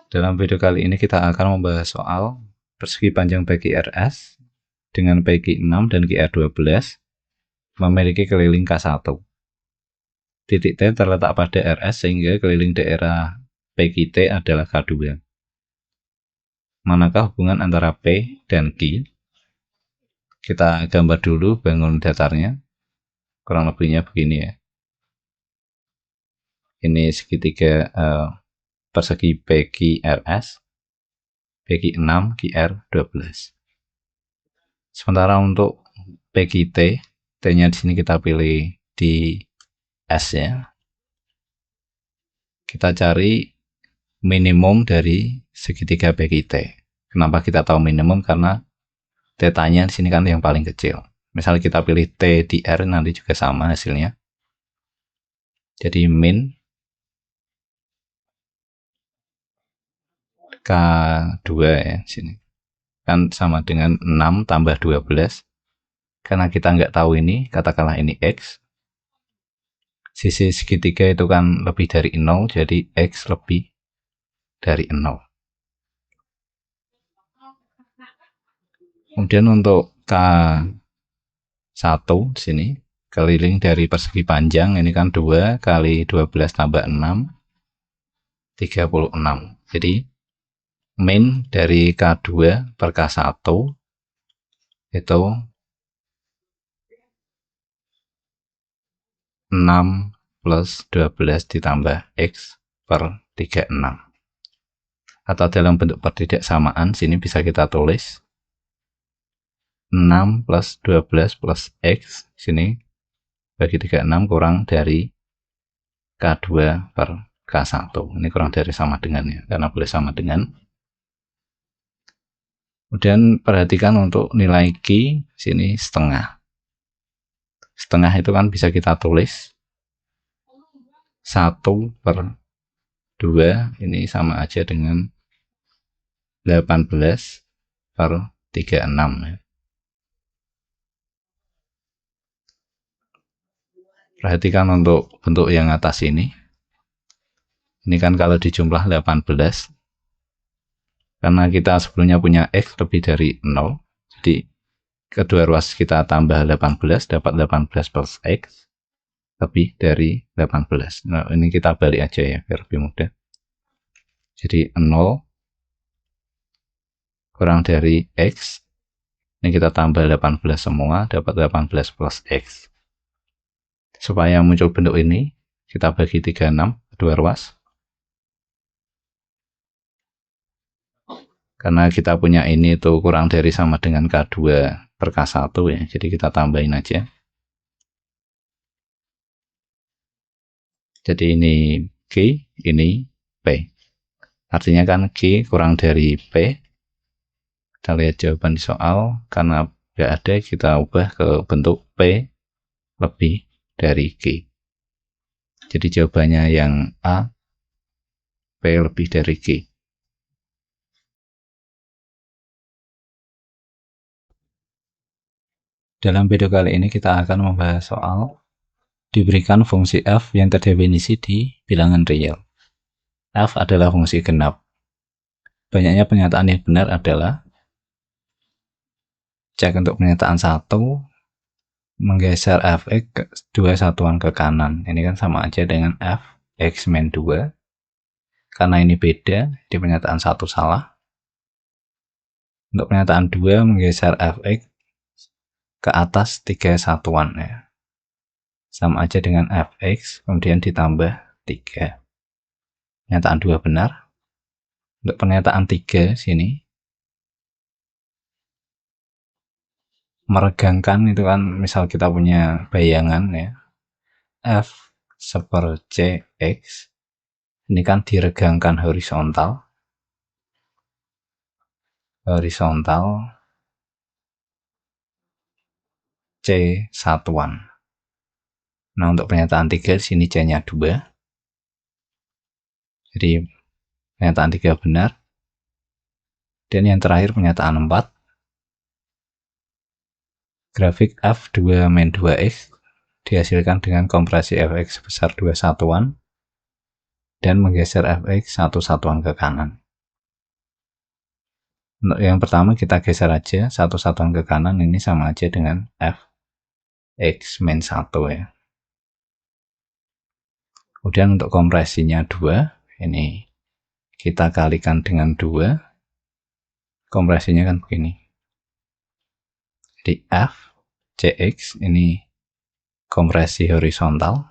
Dalam video kali ini kita akan membahas soal persegi panjang PQRS dengan PQ6 dan QR12 memiliki keliling K1. Titik T terletak pada RS sehingga keliling daerah PQT adalah K2. Manakah hubungan antara P dan Q? Kita gambar dulu bangun datarnya. Kurang lebihnya begini ya. Ini segitiga persegi PQRS, PQ6, QR12. Sementara untuk PQT, T-nya di sini kita pilih di S ya. Kita cari minimum dari segitiga PQT. Kenapa kita tahu minimum? Karena θ-nya di sini kan yang paling kecil. Misal kita pilih T di R, nanti juga sama hasilnya. Jadi min K2 ya sini. Kan sama dengan 6 tambah 12. Karena kita nggak tahu ini, katakanlah ini X. Sisi segitiga itu kan lebih dari 0, jadi X lebih dari 0. Kemudian untuk K1 di sini, keliling dari persegi panjang, ini kan 2 kali 12 tambah 6, 36. Jadi min dari K2 per K1 itu 6 plus 12 ditambah X per 36. Atau dalam bentuk pertidaksamaan, sini bisa kita tulis 6 plus 12 plus X, sini bagi 36 kurang dari K2 per K1. Ini kurang dari sama dengannya, karena boleh sama dengan. Kemudian perhatikan untuk nilai Q, sini setengah. Setengah itu kan bisa kita tulis 1 per 2, ini sama aja dengan 18 per 36. Perhatikan untuk bentuk yang atas ini. Ini kan kalau dijumlah 18. Karena kita sebelumnya punya X lebih dari 0. Jadi kedua ruas kita tambah 18, dapat 18 plus X lebih dari 18. Nah, ini kita balik aja ya, biar lebih mudah. Jadi 0 kurang dari X. Ini kita tambah 18 semua, dapat 18 plus X. Supaya muncul bentuk ini, kita bagi 36, kedua ruas. Karena kita punya ini itu kurang dari sama dengan K2 per K1 ya, jadi kita tambahin aja. Jadi ini Q, ini P. Artinya kan Q kurang dari P. Kita lihat jawaban di soal, karena nggak ada, kita ubah ke bentuk P lebih dari Q. Jadi jawabannya yang A, P lebih dari Q. Dalam video kali ini kita akan membahas soal diberikan fungsi f yang terdefinisi di bilangan real. F adalah fungsi genap. Banyaknya pernyataan yang benar adalah cek untuk pernyataan 1, menggeser fx ke 2 satuan ke kanan. Ini kan sama aja dengan f x min 2. Karena ini beda, di pernyataan 1 salah. Untuk pernyataan 2, menggeser fx ke atas 3 satuan ya. Sama aja dengan fx, kemudian ditambah 3. Pernyataan 2 benar. Untuk pernyataan 3 sini, meregangkan itu kan, misal kita punya bayangan ya, f seper cx, ini kan diregangkan horizontal C satuan. Nah, untuk pernyataan 3 sini C-nya 2. Jadi pernyataan 3 benar. Dan yang terakhir pernyataan 4. Grafik f2 min 2x dihasilkan dengan kompresi fx sebesar 2 satuan dan menggeser fx 1 satuan ke kanan. Untuk yang pertama kita geser aja satu satuan ke kanan, ini sama aja dengan fx min 1 ya. Kemudian untuk kompresinya 2, ini kita kalikan dengan 2, kompresinya kan begini. Jadi f cx ini kompresi horizontal,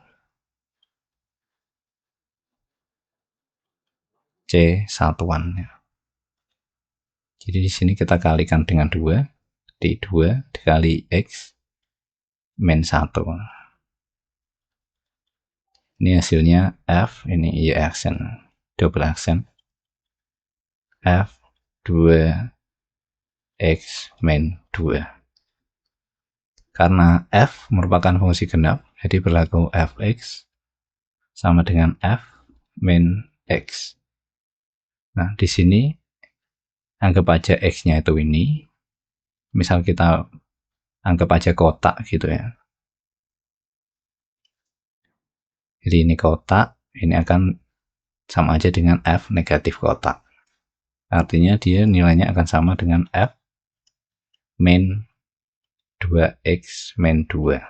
c satuan ya. Jadi di sini kita kalikan dengan 2, di 2 dikali x min 1. Ini hasilnya f, ini y aksen, double aksen, f 2x min 2. Karena f merupakan fungsi genap, jadi berlaku fx sama dengan f min x. Nah, di sini anggap aja x-nya itu ini. Misal kita anggap aja kotak gitu ya. Jadi ini kotak, ini akan sama aja dengan f negatif kotak. Artinya dia nilainya akan sama dengan f min 2x min 2.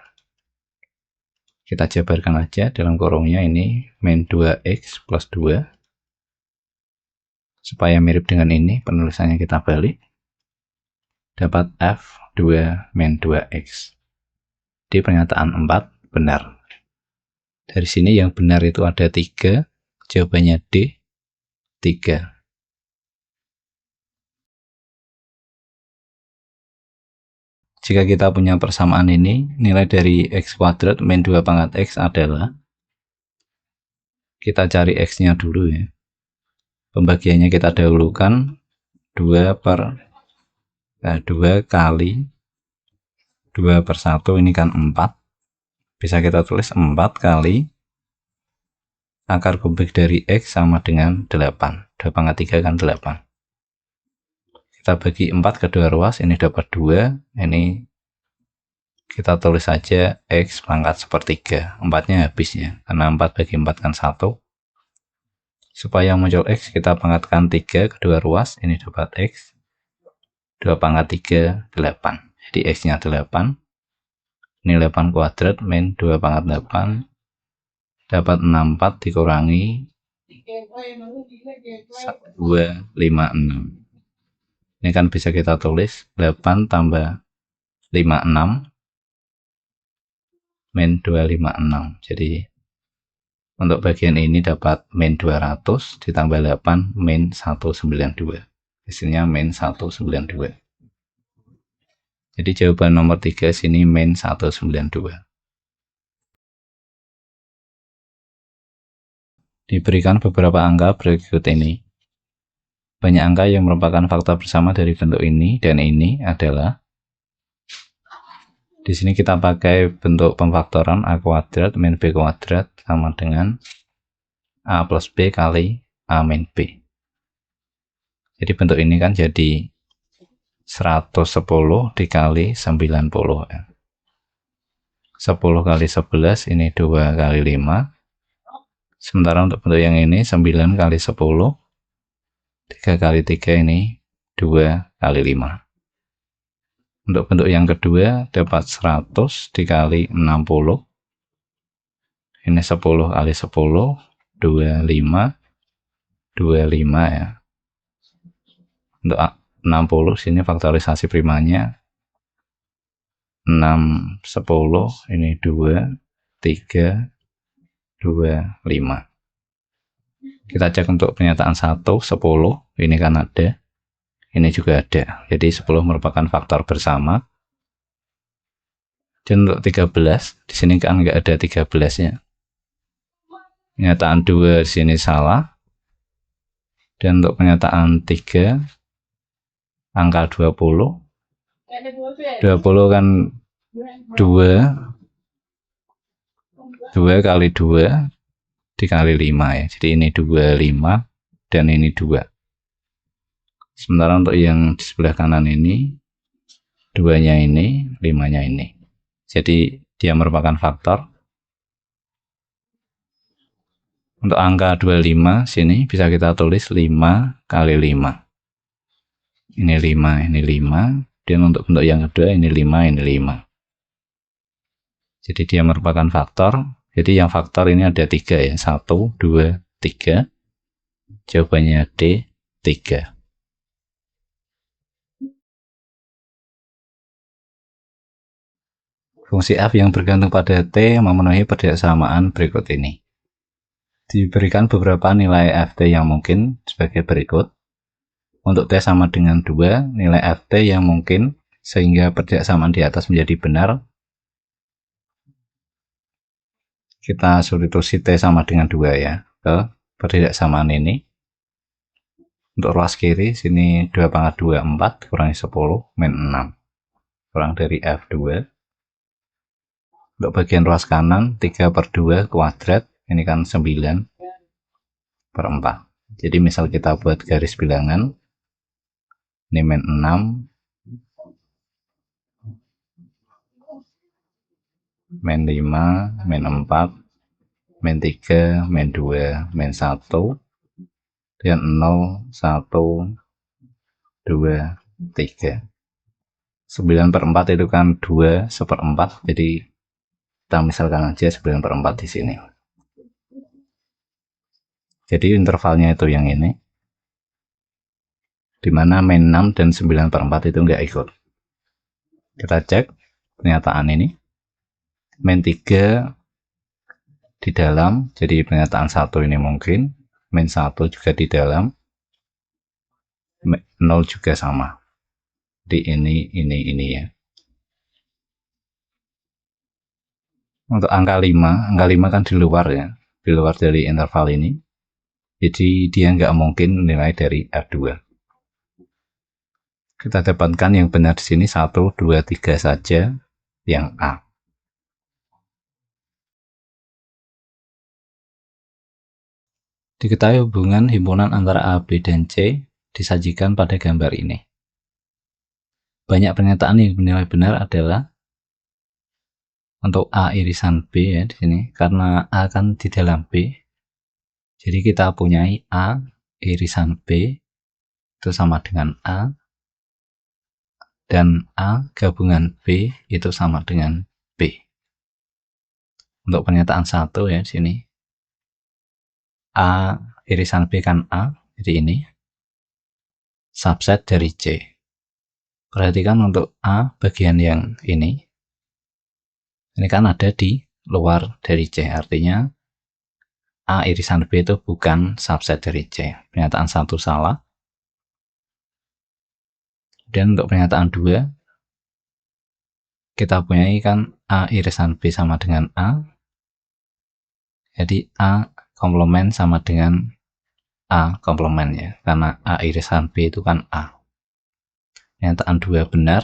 Kita jabarkan aja dalam kurungnya ini min 2x plus 2. Supaya mirip dengan ini, penulisannya kita balik. Dapat f 2 min 2x. Di pernyataan 4 benar. Dari sini yang benar itu ada 3, jawabannya D, 3. Jika kita punya persamaan ini, nilai dari x kuadrat min 2 pangkat x adalah, kita cari x-nya dulu ya. Pembagiannya kita dahulukan 2 kali 2 per 1, ini kan 4. Bisa kita tulis 4 kali akar kubik dari x sama dengan 8. 2 pangkat 3 kan 8. Kita bagi 4 ke 2 ruas, ini dapat 2, ini kita tulis saja x pangkat sepertiga, 4-nya habisnya, karena 4 bagi 4 kan 1. Supaya muncul x, kita pangkatkan 3 ke 2 ruas, ini dapat x, 2 pangkat 3, 8. Jadi x-nya 8, ini 8 kuadrat min 2 pangkat 8, dapat 64 dikurangi 256. Ini kan bisa kita tulis 8 tambah 56 min 256. Jadi untuk bagian ini dapat min 200 ditambah 8 min 192. Hasilnya min 192. Jadi jawaban nomor 3 sini min 192. Diberikan beberapa angka berikut ini. Banyak angka yang merupakan faktor bersama dari bentuk ini dan ini adalah, di sini kita pakai bentuk pemfaktoran a kuadrat min b kuadrat sama dengan a plus b kali a min b. Jadi bentuk ini kan jadi 110 dikali 90 ya. 10 kali 11 ini 2 kali 5. Sementara untuk bentuk yang ini 9 kali 10, 3 kali 3 ini 2 kali 5. Untuk bentuk yang kedua dapat 100 dikali 60. Ini 10 kali 10, 25, 25 ya. Untuk 60 sini faktorisasi primanya 6, 10, ini 2, 3, 2, 5. Kita cek untuk pernyataan 1, 10, ini kan ada. Ini juga ada. Jadi 10 merupakan faktor bersama. Dan untuk 13, di sini kan nggak ada 13-nya. Pernyataan 2 di sini salah. Dan untuk pernyataan 3, angka 20. 20 kan 2 kali 2 dikali 5 ya. Jadi ini 25 dan ini 2. Sementara untuk yang di sebelah kanan ini 2-nya ini, 5-nya ini. Jadi dia merupakan faktor. Untuk angka 25 sini bisa kita tulis 5 kali 5. ini 5, ini 5. Dan untuk bentuk yang kedua ini 5, ini 5. Jadi dia merupakan faktor. Jadi yang faktor ini ada 3 ya. 1, 2, 3. Jawabannya D, 3. Fungsi f yang bergantung pada t memenuhi persamaan berikut ini. Diberikan beberapa nilai ft yang mungkin sebagai berikut. Untuk t sama dengan 2, nilai ft yang mungkin sehingga persamaan di atas menjadi benar. Kita substitusi t sama dengan 2 ya ke persamaan ini. Untuk ruas kiri sini 2 pangkat 2 4 kurangi 10 min 6 kurang dari f2. Untuk bagian ruas kanan 3 per 2 kuadrat, ini kan 9 per 4. Jadi misal kita buat garis bilangan, ini min 6, min 5, min 4, min 3, min 2, min 1, dan 0, 1, 2, 3. 9 per 4 itu kan 2 seperempat, jadi kita misalkan aja 9 per 4 di sini. Jadi intervalnya itu yang ini, dimana min 6 dan 9 per 4 itu enggak ikut. Kita cek pernyataan ini. Min 3 di dalam, jadi pernyataan 1 ini mungkin. Min 1 juga di dalam. 0 juga sama. Di ini ya. Untuk angka 5 kan di luar ya. Di luar dari interval ini. Jadi dia nggak mungkin nilai dari R2. Kita dapatkan yang benar di sini 1, 2, 3 saja yang A. Diketahui hubungan himpunan antara A, B, dan C disajikan pada gambar ini. Banyak pernyataan yang bernilai benar adalah untuk A irisan B ya di sini, karena A kan di dalam B. Jadi kita punyai A irisan B itu sama dengan A, dan A gabungan B itu sama dengan B. Untuk pernyataan 1 ya di sini, A irisan B kan A, jadi ini subset dari C. Perhatikan untuk A bagian yang ini kan ada di luar dari C, artinya A irisan B itu bukan subset dari C. Pernyataan 1 salah. Dan untuk pernyataan 2, kita punyai kan A irisan B sama dengan A. Jadi A komplement sama dengan A komplement ya, karena A irisan B itu kan A. Pernyataan 2 benar.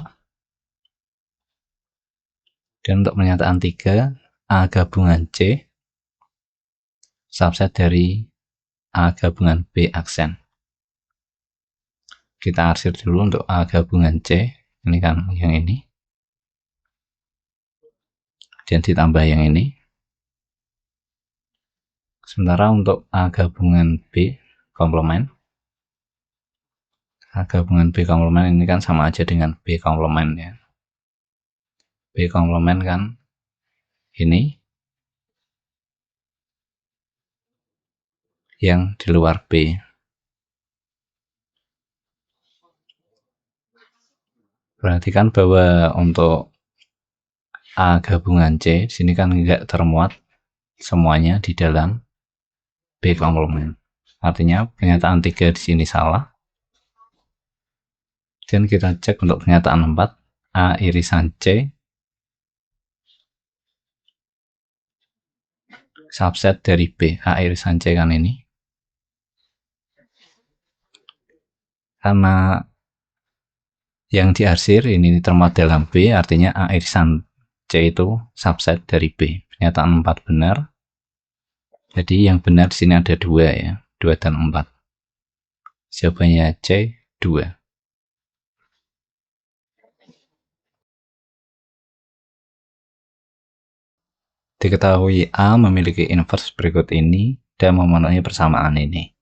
Dan untuk pernyataan 3, A gabungan C subset dari A gabungan B aksen. Kita arsir dulu untuk A gabungan C, ini kan yang ini. Dan ditambah yang ini. Sementara untuk A gabungan B komplement, A gabungan B komplement ini kan sama aja dengan B komplement ya. B komplement kan ini yang di luar B. Perhatikan bahwa untuk A gabungan C di sini kan enggak termuat semuanya di dalam B komplement. Artinya pernyataan 3 di sini salah. Dan kita cek untuk pernyataan 4, A irisan C subset dari B. A irisan C kan ini. Karena yang diarsir ini termuat dalam B, artinya A irisan C itu subset dari B. Pernyataan 4 benar. Jadi yang benar di sini ada 2 ya, 2 dan 4. Jawabannya C, 2. Diketahui A memiliki inverse berikut ini dan memenuhi persamaan ini.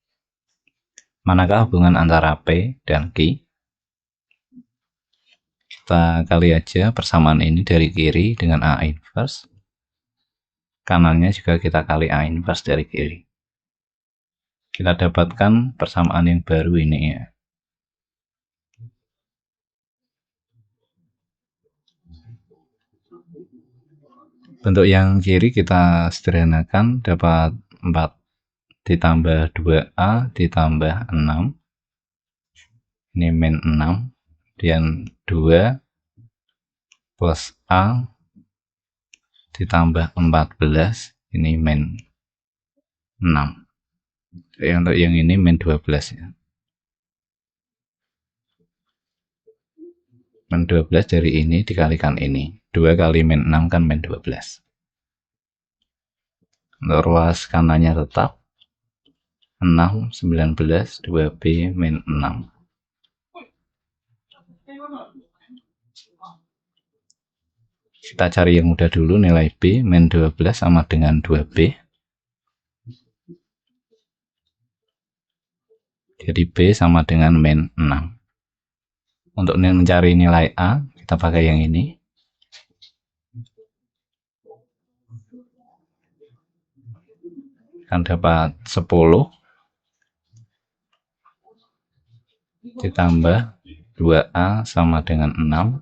Manakah hubungan antara P dan Q? kita kali aja persamaan ini dari kiri dengan A inverse, kanannya juga kita kali A inverse dari kiri. Kita dapatkan persamaan yang baru ini ya. Bentuk yang kiri kita sederhanakan, dapat 4 ditambah 2A ditambah 6. Ini min 6. Kemudian 2 plus A ditambah 14. Ini min 6. Untuk yang ini min 12 ya. Min 12 dari ini dikalikan ini. 2 kali min 6 kan min 12. Untuk ruas kanannya tetap 6, 19, 2B min 6. Kita cari yang mudah dulu, nilai B min 12 sama dengan 2B. Jadi B sama dengan min 6. Untuk mencari nilai A, kita pakai yang ini. Akan dapat 10 ditambah 2A sama dengan 6.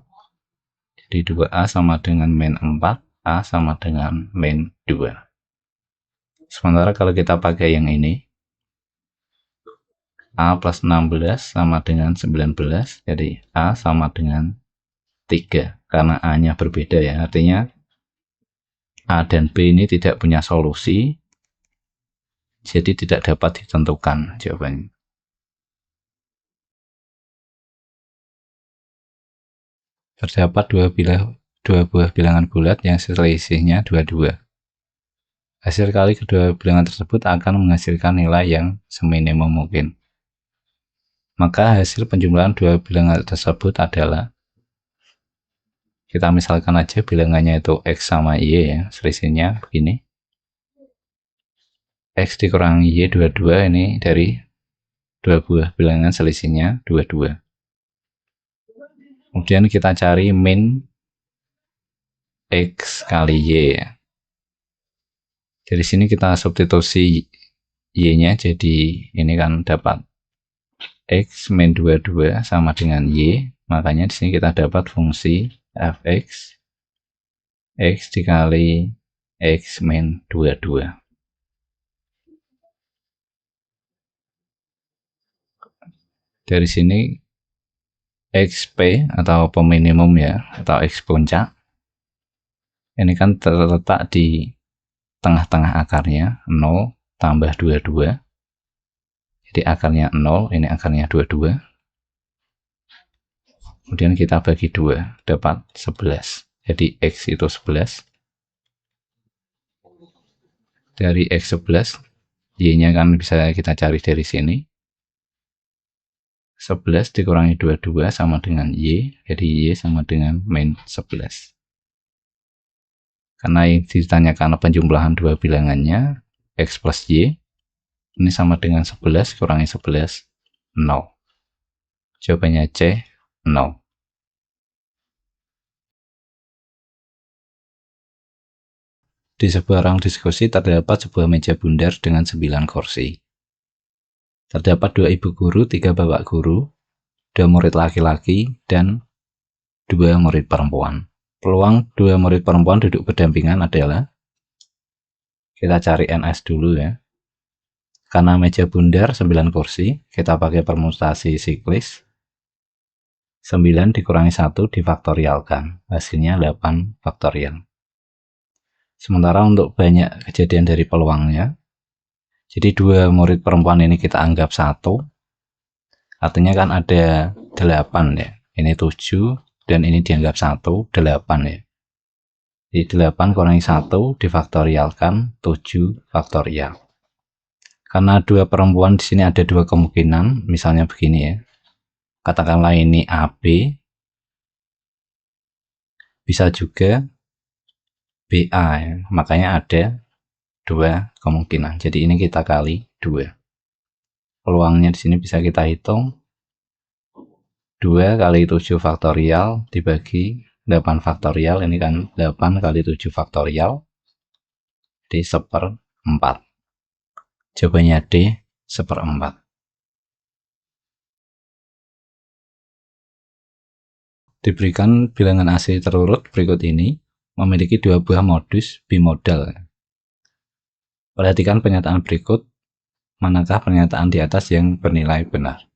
Jadi 2A sama dengan min 4, A sama dengan min 2. Sementara kalau kita pakai yang ini, A plus 16 sama dengan 19, jadi A sama dengan 3, karena A-nya berbeda ya, artinya A dan B ini tidak punya solusi, jadi tidak dapat ditentukan jawabannya. Terdapat dua buah bilangan bulat yang selisihnya 22. Hasil kali kedua bilangan tersebut akan menghasilkan nilai yang seminimum mungkin. Maka hasil penjumlahan dua bilangan tersebut adalah, kita misalkan aja bilangannya itu X sama Y ya, selisihnya begini. X dikurangi Y 22, ini dari dua buah bilangan selisihnya 22. Kemudian kita cari min X kali Y ya. Dari sini kita substitusi Y-nya, jadi ini kan dapat X min 22 sama dengan Y, makanya di sini kita dapat fungsi fx X dikali X min 22. Dari sini XP atau peminimum ya, atau X puncak, ini kan terletak di tengah-tengah akarnya, 0 tambah 22. Jadi akarnya 0, ini akarnya 22. Kemudian kita bagi 2, dapat 11. Jadi X itu 11. Dari X11, Y-nya kan bisa kita cari dari sini. 11 dikurangi 22 sama dengan Y, jadi Y sama dengan min 11. Karena yang ditanyakan penjumlahan dua bilangannya, X plus Y, ini sama dengan 11 kurangi 11, 0. Jawabannya C, 0. Di sebuah ruang diskusi terdapat sebuah meja bundar dengan 9 kursi. Terdapat 2 ibu guru, 3 bapak guru, 2 murid laki-laki, dan 2 murid perempuan. Peluang 2 murid perempuan duduk berdampingan adalah, kita cari NS dulu ya. Karena meja bundar 9 kursi, kita pakai permutasi siklis. 9 dikurangi 1 difaktorialkan, hasilnya 8 faktorial. Sementara untuk banyak kejadian dari peluangnya, jadi 2 murid perempuan ini kita anggap 1, artinya kan ada 8 ya, ini 7, dan ini dianggap 1, 8 ya. Jadi 8 kurangi 1 difaktorialkan 7 faktorial. Karena 2 perempuan di sini ada 2 kemungkinan, misalnya begini ya. Katakanlah ini AB, bisa juga BA ya. Makanya ada 2 kemungkinan. Jadi ini kita kali 2. Peluangnya di sini bisa kita hitung 2 kali 7 faktorial dibagi 8 faktorial, ini kan 8 kali 7 faktorial, di 1/4. Jawabannya D, 1/4. Diberikan bilangan asli terurut berikut ini memiliki dua buah modus bimodal. Perhatikan pernyataan berikut, manakah pernyataan di atas yang bernilai benar?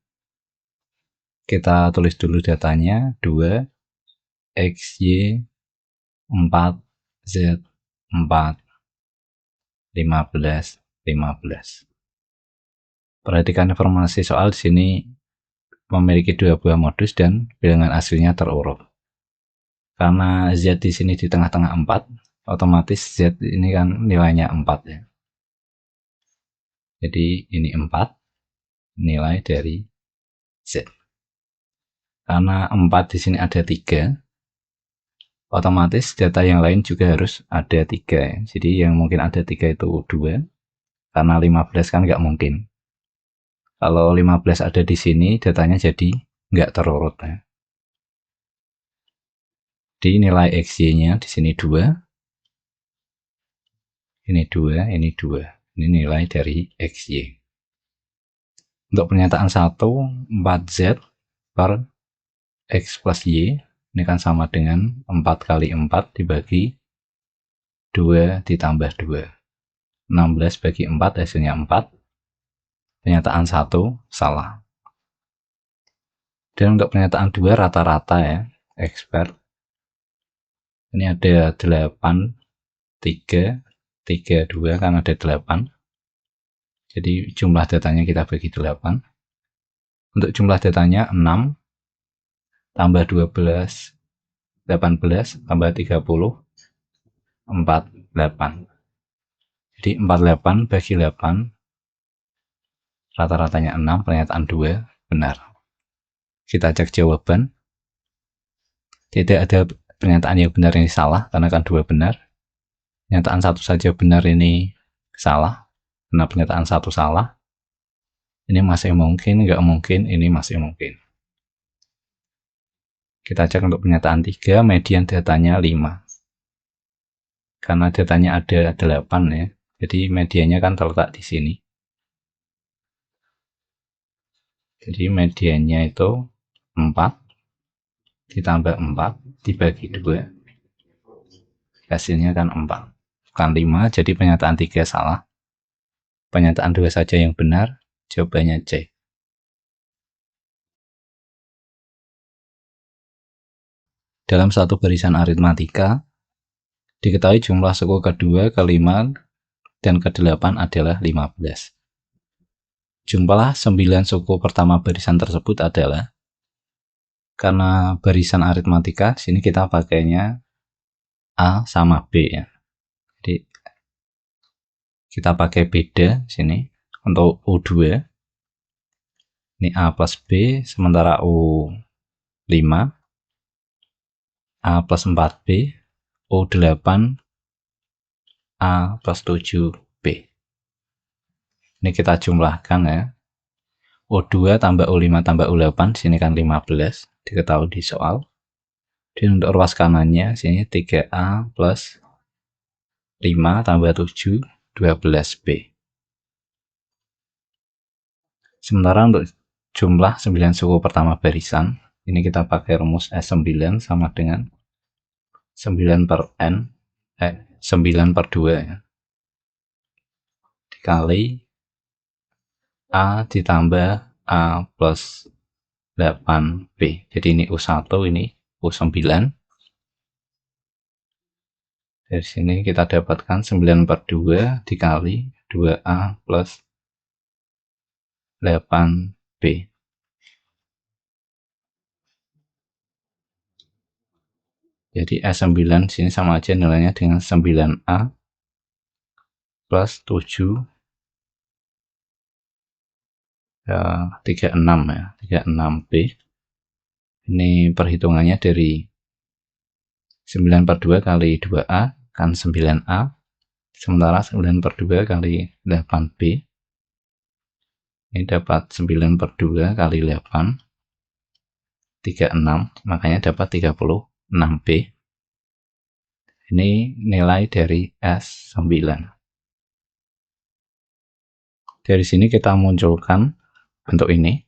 Kita tulis dulu datanya, 2, X, Y, 4, Z, 4, 15, 15. Perhatikan informasi soal di sini memiliki dua buah modus dan bilangan aslinya terurut. Karena Z di sini di tengah-tengah 4, otomatis Z ini kan nilainya 4 ya. Jadi ini 4 nilai dari Z. Karena 4 di sini ada 3, otomatis data yang lain juga harus ada 3 ya. Jadi yang mungkin ada 3 itu 2, karena 15 kan nggak mungkin. Kalau 15 ada di sini, datanya jadi nggak terurut ya. Di nilai XY-nya di sini 2, ini 2, ini 2. Ini nilai dari XY. Untuk pernyataan 1, 4Z per X plus Y, ini kan sama dengan 4 kali 4 dibagi 2 ditambah 2. 16 bagi 4 hasilnya 4. Pernyataan 1 salah. Dan untuk pernyataan 2 rata-rata ya, expert. Ini ada 8, 3, 3, 2 kan ada 8. Jadi jumlah datanya kita bagi 8. Untuk jumlah datanya 6 tambah 12, 18 tambah 30, 48. Jadi 48 bagi 8, rata-ratanya 6, pernyataan 2 benar. Kita cek jawaban. Tidak ada pernyataan yang benar ini salah, karena kan 2 benar. Pernyataan 1 saja benar ini salah, karena pernyataan 1 salah. Ini masih mungkin, nggak mungkin, ini masih mungkin. Kita cek untuk pernyataan 3, median datanya 5. Karena datanya ada 8 ya, jadi mediannya kan terletak di sini. Jadi mediannya itu 4 ditambah 4 dibagi 2. Hasilnya kan 4. Bukan 5, jadi pernyataan 3 salah. Pernyataan 2 saja yang benar, jawabannya C. Dalam satu barisan aritmatika, diketahui jumlah suku kedua, kelima, dan ke-8 adalah 15. Jumlah 9 suku pertama barisan tersebut adalah, karena barisan aritmatika, sini kita pakainya A sama B ya. Jadi kita pakai beda sini untuk U2. Ini A plus B, sementara U5, A plus 4B, U8, A plus 7B. Ini kita jumlahkan ya. U2 tambah U5 tambah U8, sini kan 15, diketahui di soal. Dan untuk ruas kanannya, sini 3A plus 5 tambah 7, 12B. Sementara untuk jumlah 9 suku pertama barisan, ini kita pakai rumus S9 sama dengan 9 per N, 9 per 2 ya. Dikali A ditambah A plus 8B. Jadi ini U1, ini U9. Dari sini kita dapatkan 9 per 2 dikali 2A plus 8B. Jadi S9 sini sama aja nilainya dengan 9A plus 7 ya, 36 ya, 36B. Ini perhitungannya dari 9 per 2 kali 2A kan 9A, sementara 9 per 2 kali 8B, ini dapat 9 per 2 kali 8, 36, makanya dapat 36B. Ini nilai dari S9. Dari sini kita munculkan bentuk ini.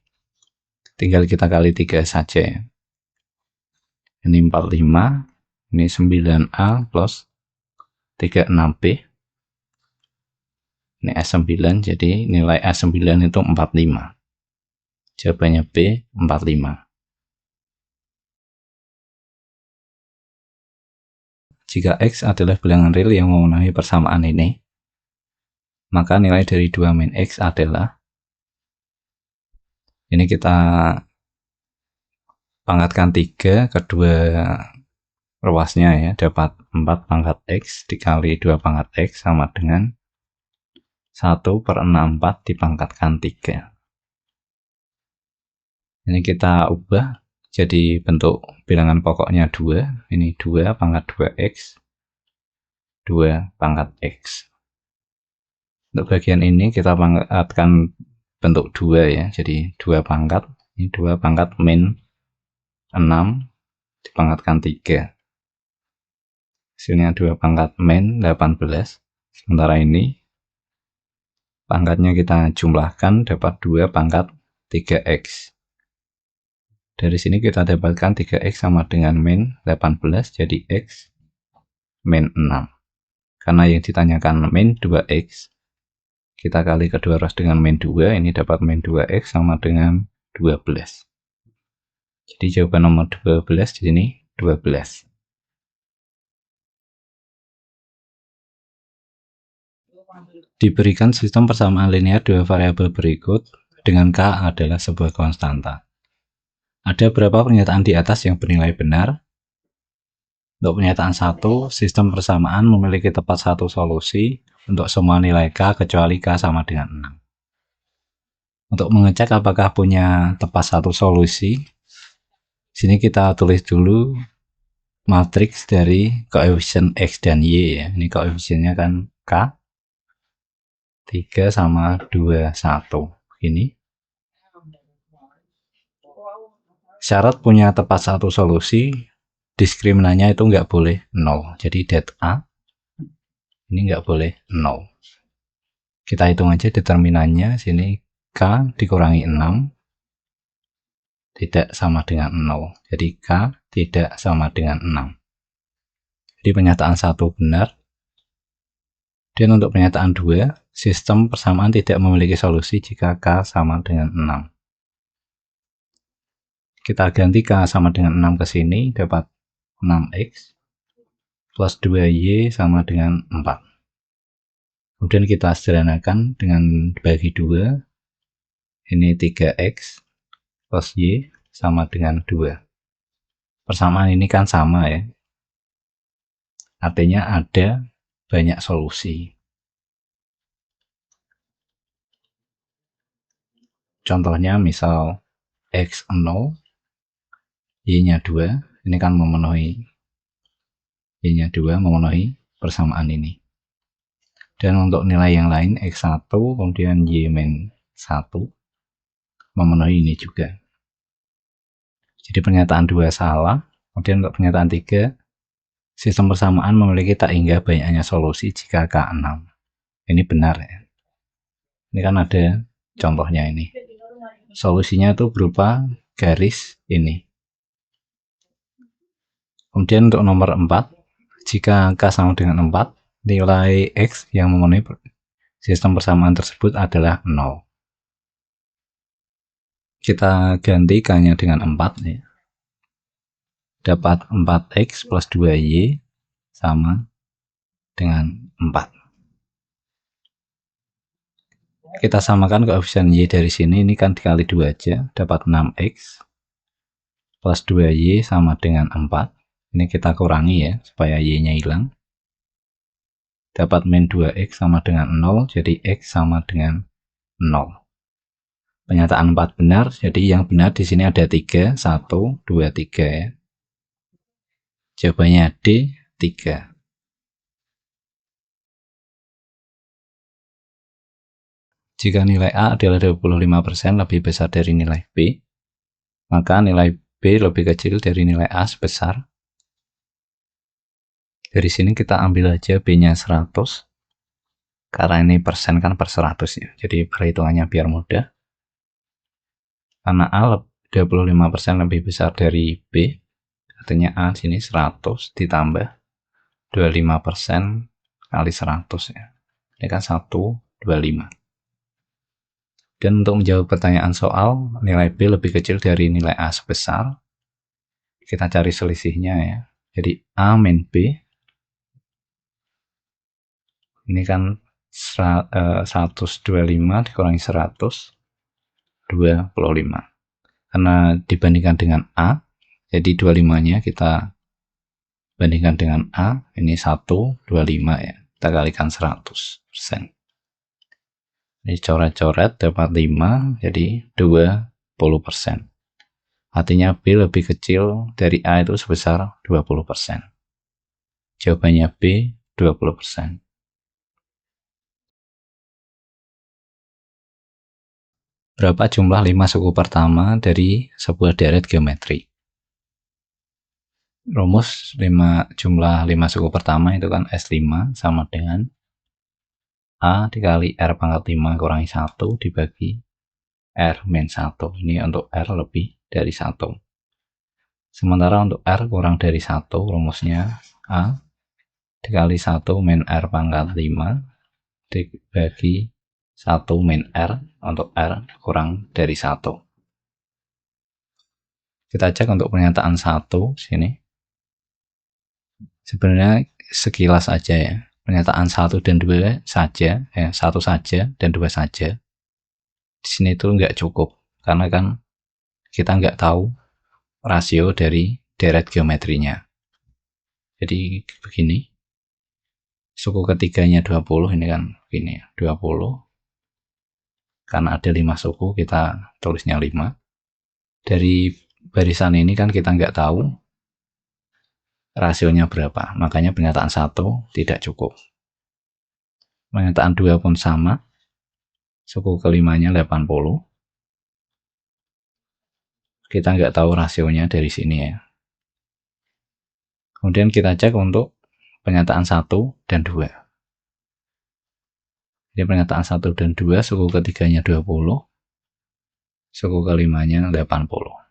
Tinggal kita kali 3 saja ya. Ini 45, ini 9A plus 36B. Ini S9, jadi nilai S9 itu 45. Jawabannya B, 45. Jika X adalah bilangan real yang memenuhi persamaan ini, maka nilai dari 2 min X adalah, ini kita pangkatkan 3 kedua ruasnya ya, dapat 4 pangkat X dikali 2 pangkat X sama dengan 1/64 dipangkatkan 3. Ini kita ubah jadi bentuk bilangan pokoknya 2. Ini 2 pangkat 2X, 2 pangkat X. Untuk bagian ini kita pangkatkan bentuk 2 ya, jadi 2 pangkat. Ini 2 pangkat min 6 dipangkatkan 3. Hasilnya 2 pangkat min 18. Sementara ini pangkatnya kita jumlahkan dapat 2 pangkat 3X. Dari sini kita dapatkan 3X sama dengan min 18, jadi X min 6. Karena yang ditanyakan min 2X, kita kali kedua ruas dengan min 2, ini dapat min 2X sama dengan 12. Jadi jawaban nomor 12 di sini 12. Diberikan sistem persamaan linear dua variabel berikut dengan K adalah sebuah konstanta. Ada berapa pernyataan di atas yang bernilai benar? Untuk pernyataan 1, sistem persamaan memiliki tepat satu solusi untuk semua nilai K kecuali K sama dengan 6. Untuk mengecek apakah punya tepat satu solusi, sini kita tulis dulu matriks dari koefisien X dan Y ya. Ini koefisiennya kan K, 3 sama 2, 1. Ini syarat punya tepat satu solusi, diskriminannya itu nggak boleh 0. Jadi det A ini nggak boleh 0. Kita hitung aja determinannya. Sini K dikurangi 6 tidak sama dengan 0. Jadi K tidak sama dengan 6. Jadi pernyataan 1 benar. Dan untuk pernyataan 2, sistem persamaan tidak memiliki solusi jika K sama dengan 6. Kita ganti K sama dengan 6 ke sini, dapat 6X plus 2Y sama dengan 4. Kemudian kita sederhanakan dengan bagi 2. Ini 3X plus Y sama dengan 2. Persamaan ini kan sama ya. Artinya ada banyak solusi. Contohnya misal X 0, Y-nya 2, ini kan memenuhi, Y-nya 2 memenuhi persamaan ini. Dan untuk nilai yang lain, X1, kemudian Y-1, memenuhi ini juga. Jadi pernyataan 2 salah. Kemudian untuk pernyataan 3, sistem persamaan memiliki tak hingga banyaknya solusi jika K6. Ini benar ya. Ini kan ada contohnya ini. Solusinya itu berupa garis ini. Kemudian untuk nomor 4, jika K sama dengan 4, nilai X yang memenuhi sistem persamaan tersebut adalah 0. Kita ganti K-nya dengan 4 ya. Dapat 4X plus 2Y sama dengan 4. Kita samakan koefisien Y dari sini, ini kan dikali 2 aja, dapat 6X plus 2Y sama dengan 4. Ini kita kurangi ya, supaya Y-nya hilang. Dapat min 2X sama dengan 0, jadi X sama dengan 0. Pernyataan 4 benar, jadi yang benar di sini ada 3, 1, 2, 3 ya. Jawabannya D, 3. Jika nilai A adalah 25% lebih besar dari nilai B, maka nilai B lebih kecil dari nilai A sebesar. Dari sini kita ambil aja B-nya 100. Karena ini persen kan per 100 ya. Jadi perhitungannya biar mudah. Karena A 25% lebih besar dari B. Artinya A sini 100 ditambah 25% kali 100 ya. Ini kan 125. Dan untuk menjawab pertanyaan soal, nilai B lebih kecil dari nilai A sebesar, kita cari selisihnya ya. Jadi A min B, ini kan 125 dikurangi 100, 25. Karena dibandingkan dengan A, jadi 25-nya kita bandingkan dengan A, ini 125 ya. Kita kalikan 100%. Ini coret-coret dapat 5, jadi 20%. Artinya B lebih kecil dari A itu sebesar 20%. Jawabannya B, 20%. Berapa jumlah 5 suku pertama dari sebuah deret geometri? Rumus jumlah 5 suku pertama itu kan S5 sama dengan A dikali R pangkat 5 kurangi 1 dibagi R min 1. Ini untuk R lebih dari 1. Sementara untuk R kurang dari 1, rumusnya A dikali 1 min R pangkat 5 dibagi 1 min R untuk R kurang dari 1. Kita cek untuk pernyataan 1 sini. Sebenarnya sekilas aja ya. Pernyataan 1 dan 2 saja, 1 saja dan 2 saja. Di sini itu nggak cukup, karena kan kita nggak tahu rasio dari deret geometrinya. Jadi begini, suku ketiganya 20, ini kan begini ya, 20. Karena ada 5 suku, kita tulisnya 5. Dari barisan ini kan kita nggak tahu rasionya berapa, makanya pernyataan 1 tidak cukup. Pernyataan 2 pun sama, suku kelimanya 80. Kita nggak tahu rasionya dari sini ya. Kemudian kita cek untuk pernyataan 1 dan 2. Jadi pernyataan 1 dan 2, suku ketiganya 20, suku kelimanya 80.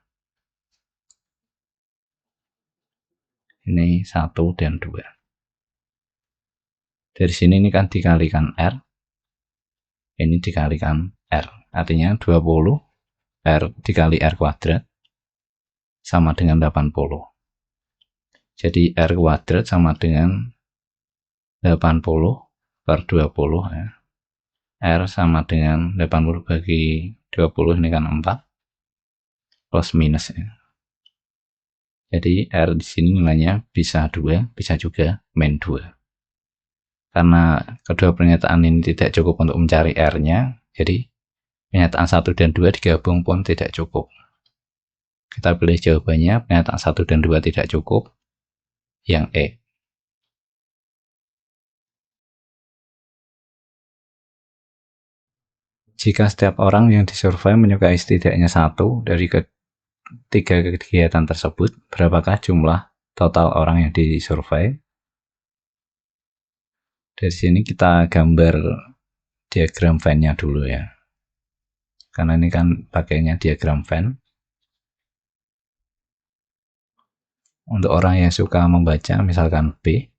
Ini 1 dan 2. Dari sini ini kan dikalikan R, ini dikalikan R. Artinya 20 R dikali R kuadrat sama dengan 80. Jadi R kuadrat sama dengan 80 per 20 ya. R sama dengan 80 bagi 20, ini kan 4 plus minus ya. Jadi R di sini nilainya bisa 2, bisa juga min 2. Karena kedua pernyataan ini tidak cukup untuk mencari R-nya, jadi pernyataan 1 dan 2 digabung pun tidak cukup. Kita pilih jawabannya, pernyataan 1 dan 2 tidak cukup, yang E. Jika setiap orang yang disurvei menyukai setidaknya 1 dari ketiga kegiatan tersebut, berapakah jumlah total orang yang disurvei? Dari sini kita gambar diagram Venn-nya dulu ya. Karena ini kan pakainya diagram Venn. Untuk orang yang suka membaca, misalkan B,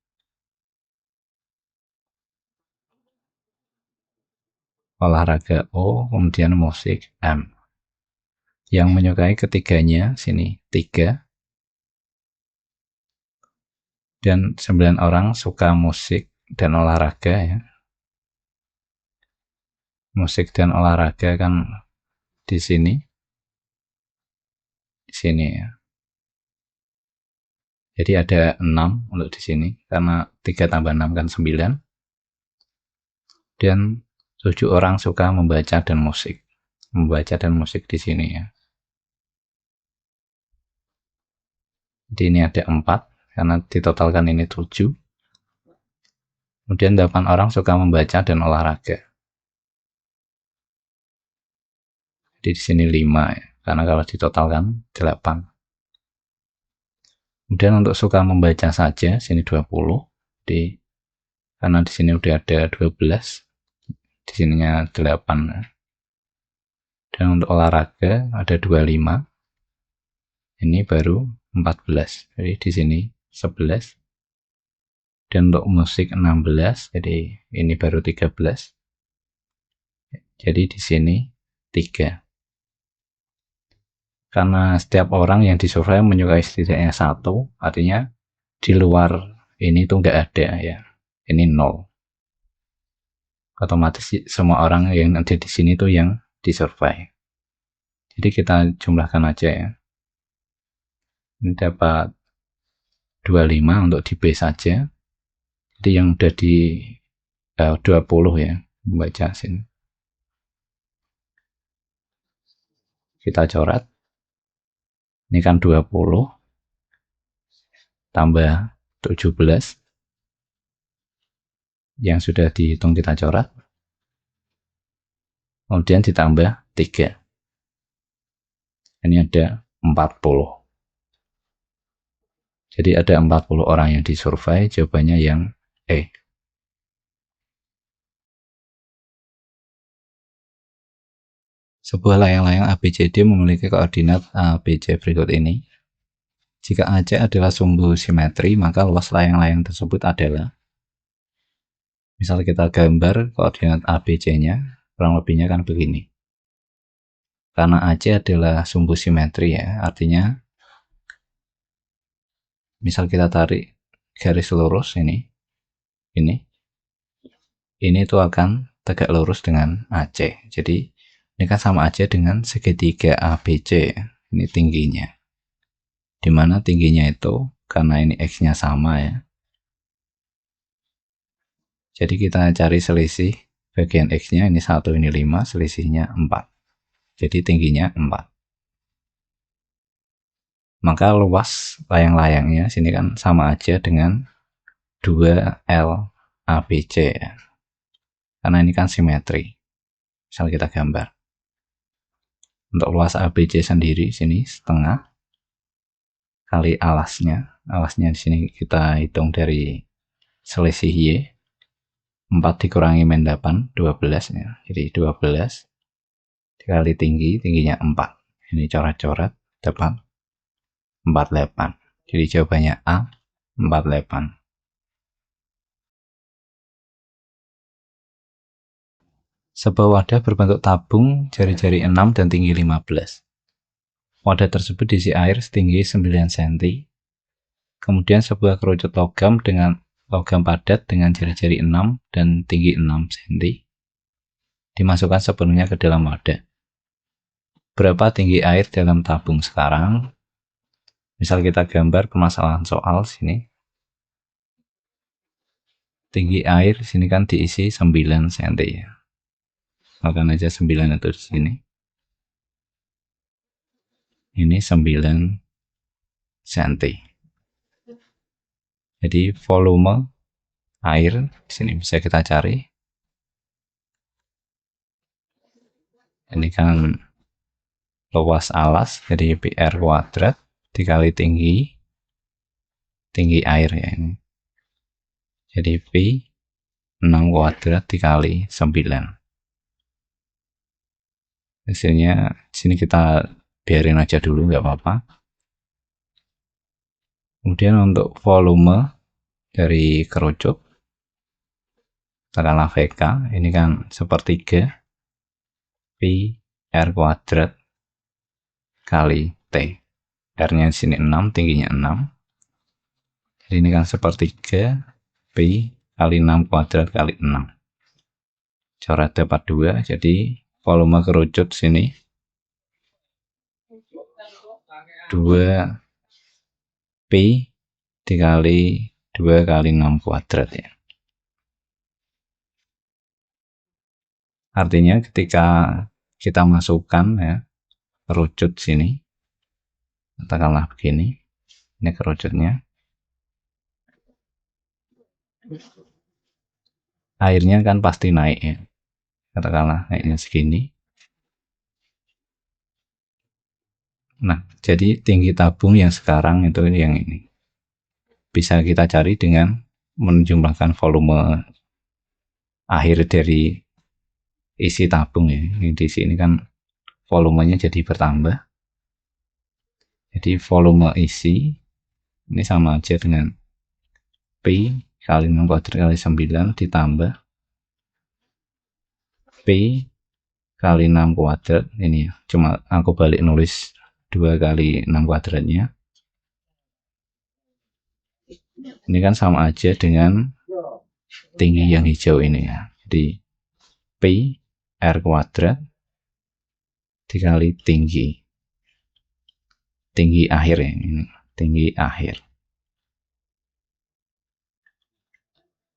olahraga O, kemudian musik M. Yang menyukai ketiganya, sini 3. Dan 9 orang suka musik dan olahraga ya. Musik dan olahraga kan di sini. Di sini ya. Jadi ada 6 untuk di sini, karena 3 tambah 6 kan 9. Dan 7 orang suka membaca dan musik. Membaca dan musik di sini ya. Jadi ini ada 4, karena ditotalkan ini 7. Kemudian 8 orang suka membaca dan olahraga. Jadi di sini 5 ya, karena kalau ditotalkan 8. Kemudian untuk suka membaca saja, sini 20. Karena di sini udah ada 12, di sininya 8. Dan untuk olahraga ada 25. Ini baru 14. Jadi di sini 11. Dan untuk musik 16. Jadi ini baru 13. Jadi di sini 3. Karena setiap orang yang disurvei menyukai setidaknya 1, artinya di luar ini tuh nggak ada ya. Ini 0. Otomatis semua orang yang ada di sini tuh yang disurvei. Jadi kita jumlahkan aja ya. Ini dapat 25 untuk di B saja. Jadi yang udah di 20 ya, membaca sini. Kita coret. Ini kan 20 tambah 17. Yang sudah dihitung kita coret. Kemudian ditambah 3. Ini ada 40. Jadi ada 40 orang yang disurvei, jawabannya yang E. Sebuah layang-layang ABCD memiliki koordinat ABC berikut ini. Jika AC adalah sumbu simetri, maka luas layang-layang tersebut adalah, misal kita gambar koordinat ABC-nya, kurang lebihnya kan begini. Karena AC adalah sumbu simetri ya, artinya misal kita tarik garis lurus ini itu akan tegak lurus dengan AC. Jadi ini kan sama aja dengan segitiga ABC. Ini tingginya. Dimana tingginya itu karena ini X-nya sama ya. Jadi kita cari selisih bagian X-nya, ini 1, ini 5, selisihnya 4. Jadi tingginya 4. Maka luas layang-layangnya sini kan sama aja dengan 2L ABC ya. Karena ini kan simetri. Misal kita gambar. Untuk luas ABC sendiri sini setengah kali alasnya. Alasnya di sini kita hitung dari selisih Y. 4 dikurangi min 8, 12 ya. Jadi 12 dikali tingginya 4. Ini coret-coret dapat 48. Jadi jawabannya A, 48. Sebuah wadah berbentuk tabung jari-jari 6 dan tinggi 15. Wadah tersebut diisi air setinggi 9 cm. Kemudian sebuah kerucut logam padat dengan jari-jari 6 dan tinggi 6 cm dimasukkan sepenuhnya ke dalam wadah. Berapa tinggi air dalam tabung sekarang? Misal kita gambar permasalahan soal sini. Tinggi air sini kan diisi 9 cm ya. Makan aja 9 itu di sini. Ini 9 cm. Jadi volume air di sini bisa kita cari. Ini kan luas alas, jadi PR kuadrat dikali tinggi air ya ini. Jadi P 6 kuadrat dikali 9. Hasilnya sini kita biarin aja dulu, nggak apa-apa. Kemudian untuk volume dari kerucut, katakanlah VK, ini kan sepertiga Pi R kuadrat kali T. R-nya di sini 6, tingginya 6. Jadi ini kan sepertiga Pi kali 6 kuadrat kali 6. Coret dapat 2, jadi volume kerucut sini 2 Pi dikali 2 kali 6 kuadrat ya. Artinya ketika kita masukkan ya kerucut sini, katakanlah begini, ini kerucutnya, airnya kan pasti naik ya, katakanlah naiknya segini. Nah, jadi tinggi tabung yang sekarang itu yang ini. bisa kita cari dengan menjumlahkan volume akhir dari isi tabung ya. Di sini kan volumenya jadi bertambah. Jadi volume isi ini sama aja dengan P kali 6 kuadrat kali 9 ditambah P kali 6 kuadrat. Ini ya, cuma aku balik nulis 2 kali 6 kuadratnya. Ini kan sama aja dengan tinggi yang hijau ini ya. Jadi P R kuadrat dikali tinggi akhir ya, ini tinggi akhir.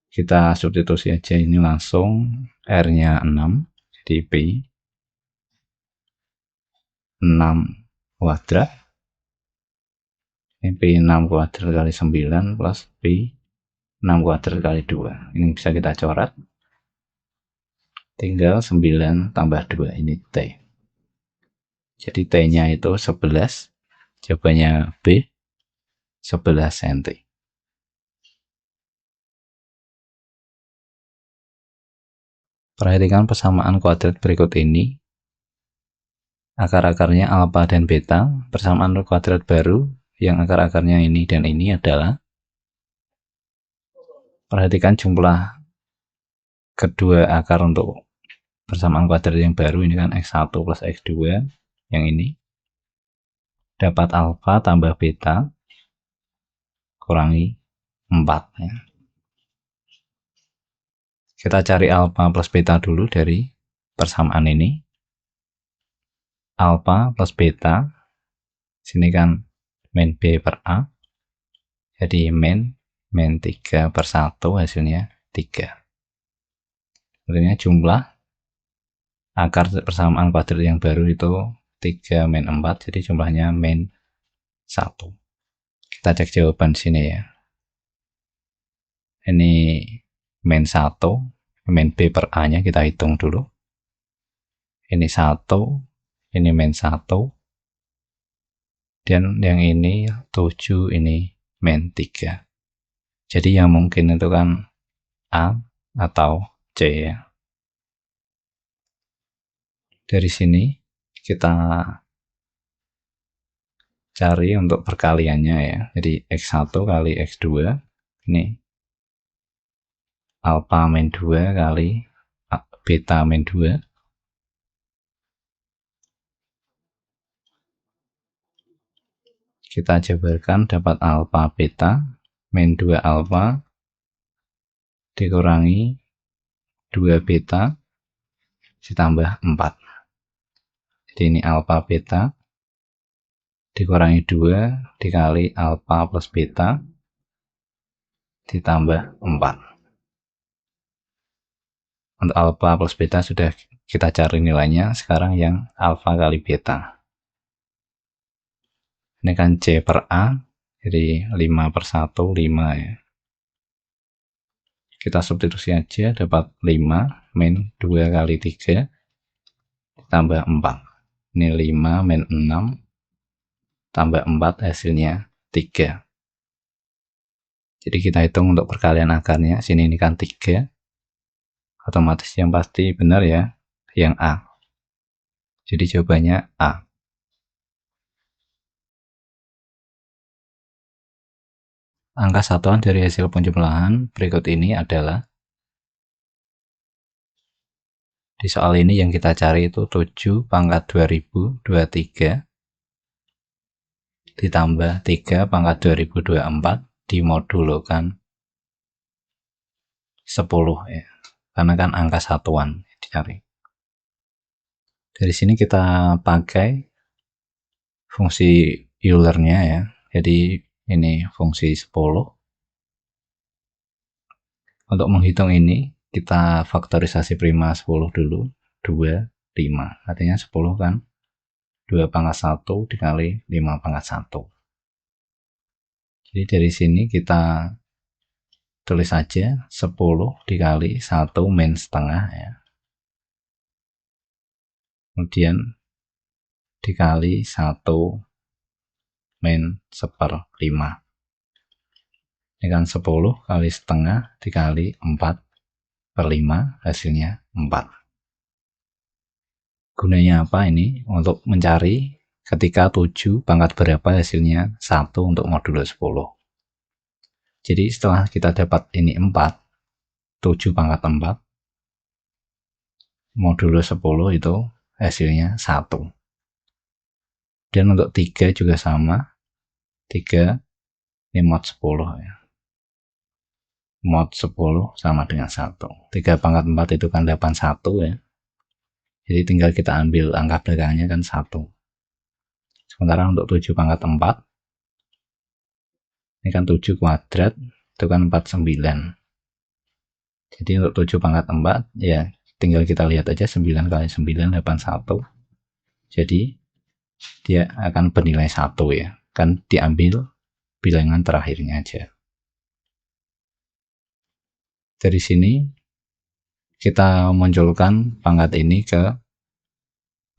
Kita substitusi aja ini langsung, R nya 6 jadi P 6 kuadrat, ini P 6 kuadrat kali 9 plus P 6 kuadrat kali 2. Ini bisa kita coret, tinggal 9 tambah 2, ini T. Jadi T nya itu 11, jawabannya B 11 cm. Perhatikan persamaan kuadrat berikut ini. Akar-akarnya alfa dan beta. Persamaan kuadrat baru yang akar-akarnya ini dan ini adalah, perhatikan jumlah kedua akar untuk persamaan kuadrat yang baru ini kan X1 plus X2, yang ini dapat alfa tambah beta kurangi 4 ya. Kita cari alfa plus beta dulu dari persamaan ini. Alfa plus beta, sini kan min B per A, jadi min 3 per 1, hasilnya 3. Artinya jumlah akar persamaan kuadrat yang baru itu 3 min 4, jadi jumlahnya min 1. Kita cek jawaban sini ya. Ini min 1, min B per A nya kita hitung dulu. Ini 1, ini min 1, dan yang ini 7, ini min 3. Jadi yang mungkin itu kan A atau C ya. Dari sini kita cari untuk perkaliannya ya. Jadi X1 kali X2, ini alfa min 2 kali beta min 2. Kita jabarkan dapat alfa beta min 2 alfa dikurangi 2 beta ditambah 4. Jadi ini alfa beta dikurangi 2 dikali alfa plus beta ditambah 4. Untuk alfa plus beta sudah kita cari nilainya, sekarang yang alfa kali beta. Ini kan C per A, jadi 5 per 1, 5 ya. Kita substitusi aja, dapat 5 min 2 kali 3 tambah 4. Ini 5 min 6 tambah 4, hasilnya 3. Jadi kita hitung untuk perkalian akarnya, sini ini kan 3. Otomatis yang pasti benar ya, yang A. Jadi jawabannya A. Angka satuan dari hasil penjumlahan berikut ini adalah, di soal ini yang kita cari itu 7 pangkat 2023 ditambah 3 pangkat 2024 dimodulkan 10 ya. Karena kan angka satuan dicari. Dari sini kita pakai fungsi Euler-nya ya. Jadi ini fungsi 10. Untuk menghitung ini kita faktorisasi prima 10 dulu. 2, 5. Artinya 10 kan 2 pangkat 1 dikali 5 pangkat 1. Jadi dari sini kita tulis saja 10 dikali 1 min setengah ya. Kemudian dikali 1 min 1/5. Ini kan 10 kali setengah dikali 4/5, hasilnya 4. Gunanya apa ini? Untuk mencari ketika 7 pangkat berapa hasilnya 1 untuk modulo 10. Jadi setelah kita dapat ini 4, 7 pangkat 4, modulo 10 itu hasilnya 1. Dan untuk 3 juga sama. 3 ini mod 10 ya. Mod 10 sama dengan 1. 3 pangkat 4 itu kan 81 ya. Jadi tinggal kita ambil angka belakangnya kan 1. Sementara untuk 7 pangkat 4, ini kan 7 kuadrat, itu kan 49. Jadi untuk 7 pangkat 4, ya tinggal kita lihat aja 9 kali 9, 81. Jadi dia akan bernilai 1 ya. Kan diambil bilangan terakhirnya aja. Dari sini kita munculkan pangkat ini ke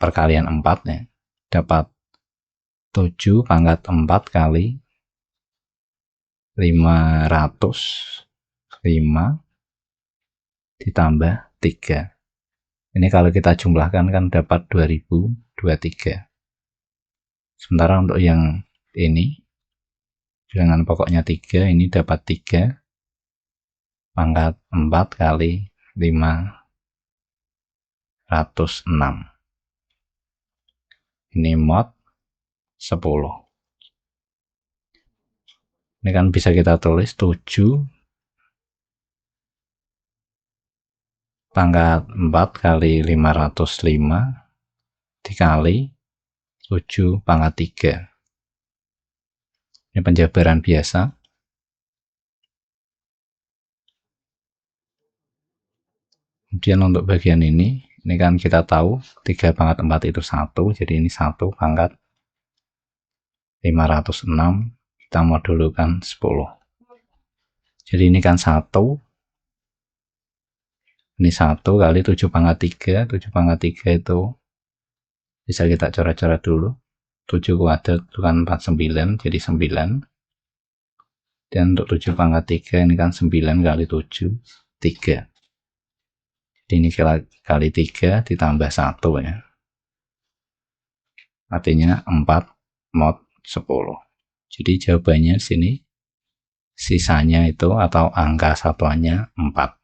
perkalian 4 ya. Dapat 7 pangkat 4 kali 505 ditambah 3. Ini kalau kita jumlahkan kan dapat 2023. Sementara untuk yang ini, bilangan pokoknya 3, ini dapat 3 pangkat 4 kali 506. Ini mod 10. Ini kan bisa kita tulis 7 pangkat 4 kali 505 dikali 7 pangkat 3. Ini penjabaran biasa. Kemudian untuk bagian ini kan kita tahu 3 pangkat 4 itu 1, jadi ini 1 pangkat 506, kita modulukan 10. Jadi ini kan 1, ini 1 kali 7 pangkat 3, 7 pangkat 3 itu bisa kita coret-coret dulu. 7 kuadrat itu kan 49, jadi 9. Dan untuk 7 pangkat 3 ini kan 9 kali 7, 3. Ini kali 3 ditambah 1 ya. Artinya 4 mod 10. Jadi jawabannya sini sisanya itu atau angka satuannya 4.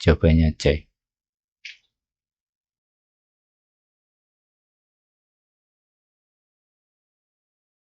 Jawabannya C.